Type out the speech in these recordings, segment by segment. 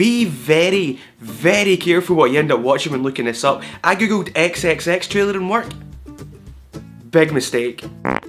Be very, very careful what you end up watching when looking this up. I googled XXX trailer and work. Big mistake.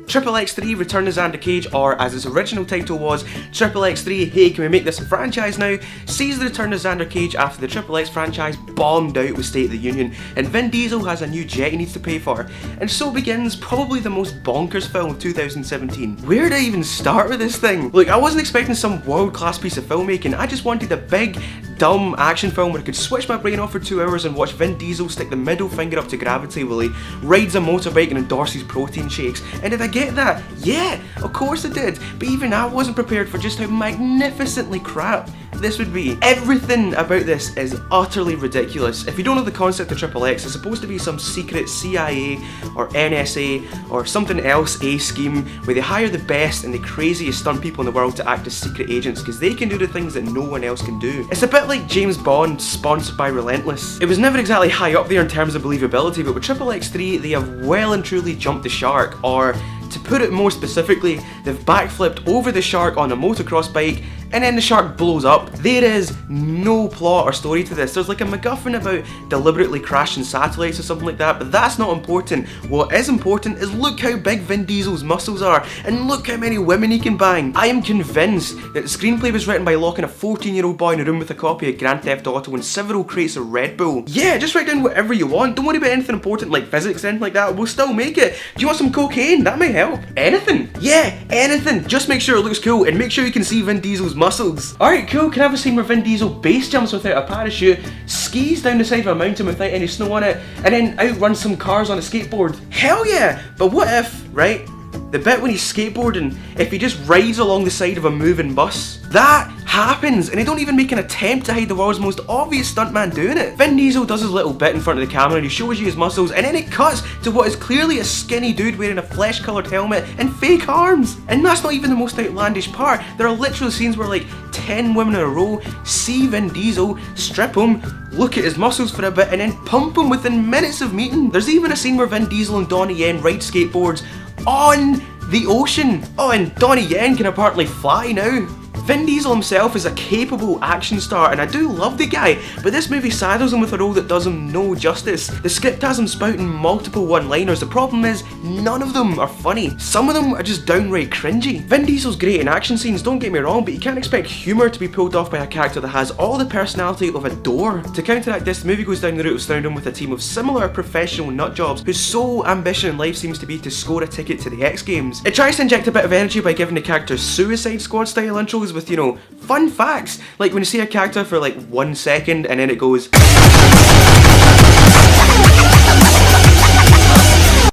Triple X3 Return of Xander Cage, or as its original title was, Triple X3 Hey Can We Make This a Franchise Now, sees the return of Xander Cage after the Triple X franchise bombed out with State of the Union, and Vin Diesel has a new jet he needs to pay for. And so begins probably the most bonkers film of 2017. Where do I even start with this thing? Look, I wasn't expecting some world-class piece of filmmaking, I just wanted a big, dumb action film where I could switch my brain off for 2 hours and watch Vin Diesel stick the middle finger up to gravity while he rides a motorbike and endorses protein shakes. And did I get that? Yeah, of course I did. But even I wasn't prepared for just how magnificently crap this would be. Everything about this is utterly ridiculous. If you don't know the concept of Triple X, it's supposed to be some secret CIA or NSA or something else A scheme where they hire the best and the craziest stunt people in the world to act as secret agents because they can do the things that no one else can do. It's a bit like James Bond sponsored by Relentless. It was never exactly high up there in terms of believability, but with Triple X3 they have well and truly jumped the shark, or to put it more specifically, they've backflipped over the shark on a motocross bike and then the shark blows up. There is no plot or story to this. There's like a MacGuffin about deliberately crashing satellites or something like that, but that's not important. What is important is look how big Vin Diesel's muscles are, and look how many women he can bang. I am convinced that the screenplay was written by locking a 14-year-old boy in a room with a copy of Grand Theft Auto and several crates of Red Bull. Yeah, just write down whatever you want. Don't worry about anything important like physics or anything like that. We'll still make it. Do you want some cocaine? That may help. Anything. Yeah, anything. Just make sure it looks cool and make sure you can see Vin Diesel's muscles. Alright, cool. Can I have a scene where Vin Diesel base jumps without a parachute, skis down the side of a mountain without any snow on it, and then outruns some cars on a skateboard? Hell yeah! But what if, right, the bit when he's skateboarding, if he just rides along the side of a moving bus? That happens, and they don't even make an attempt to hide the world's most obvious stuntman doing it. Vin Diesel does his little bit in front of the camera and he shows you his muscles, and then it cuts to what is clearly a skinny dude wearing a flesh-coloured helmet and fake arms. And that's not even the most outlandish part. There are literal scenes where like 10 women in a row see Vin Diesel, strip him, look at his muscles for a bit, and then pump him within minutes of meeting. There's even a scene where Vin Diesel and Donnie Yen ride skateboards on the ocean. Oh, and Donnie Yen can apparently fly now. Vin Diesel himself is a capable action star, and I do love the guy, but this movie saddles him with a role that does him no justice. The script has him spouting multiple one-liners. The problem is, none of them are funny. Some of them are just downright cringy. Vin Diesel's great in action scenes, don't get me wrong, but you can't expect humour to be pulled off by a character that has all the personality of a door. To counteract this, the movie goes down the route of surrounding him with a team of similar professional nutjobs whose sole ambition in life seems to be to score a ticket to the X Games. It tries to inject a bit of energy by giving the characters Suicide Squad style intros with, you know, fun facts. Like when you see a character for like 1 second and then it goes,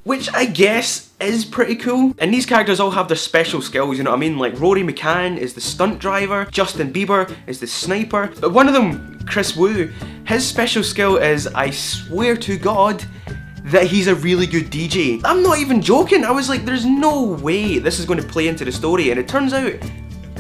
which I guess is pretty cool. And these characters all have their special skills, you know what I mean? Like Rory McCann is the stunt driver, Justin Bieber is the sniper, but one of them, Chris Wu, his special skill is, I swear to God, that he's a really good DJ. I'm not even joking. I was like, there's no way this is going to play into the story, and it turns out,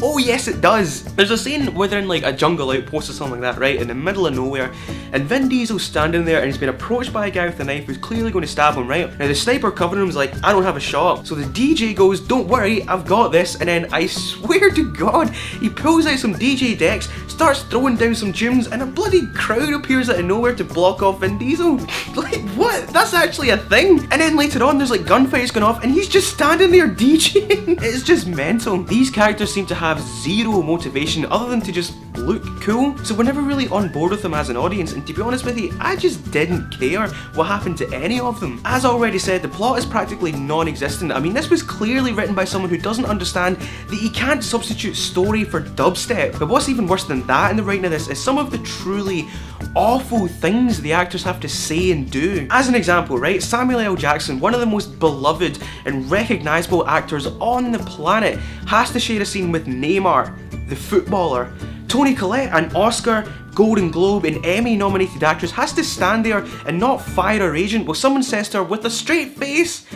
oh yes it does. There's a scene where they're in like a jungle outpost or something like that, right, in the middle of nowhere, and Vin Diesel's standing there and he's been approached by a guy with a knife who's clearly going to stab him, right? Now the sniper covering him's like, I don't have a shot. So the DJ goes, don't worry, I've got this, and then I swear to God, he pulls out some DJ decks, starts throwing down some tunes, and a bloody crowd appears out of nowhere to block off Vin Diesel. Like, what? That's actually a thing? And then later on there's like gunfights going off and he's just standing there DJing. It's just mental. These characters seem to have zero motivation other than to just look cool, so we're never really on board with them as an audience, and to be honest with you, I just didn't care what happened to any of them. As already said, the plot is practically non-existent. I mean, this was clearly written by someone who doesn't understand that you can't substitute story for dubstep. But what's even worse than that in the writing of this is some of the truly awful things the actors have to say and do. As an example, right, Samuel L. Jackson, one of the most beloved and recognisable actors on the planet, has to share a scene with Neymar, the footballer. Toni Collette, an Oscar, Golden Globe and Emmy nominated actress, has to stand there and not fire her agent while someone says to her with a straight face,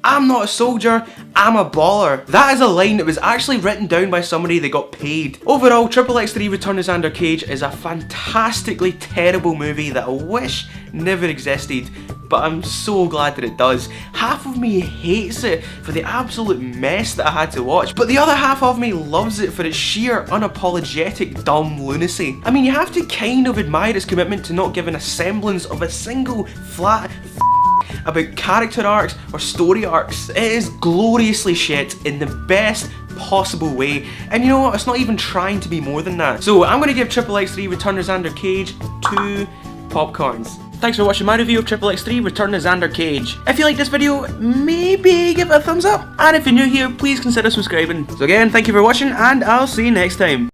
I'm not a soldier, I'm a baller. That is a line that was actually written down by somebody that got paid. Overall, Triple X3 Return of Xander Cage is a fantastically terrible movie that I wish never existed, but I'm so glad that it does. Half of me hates it for the absolute mess that I had to watch, but the other half of me loves it for its sheer unapologetic dumb lunacy. I mean, you have to kind of admire its commitment to not giving a semblance of a single flat about character arcs or story arcs. It is gloriously shit in the best possible way, and you know what, it's not even trying to be more than that. So I'm gonna give Triple X3 Return of Xander Cage 2 popcorns. Thanks for watching my review of Triple X3 Return of Xander Cage. If you like this video, maybe give it a thumbs up, and if you're new here, please consider subscribing. So again, thank you for watching, and I'll see you next time.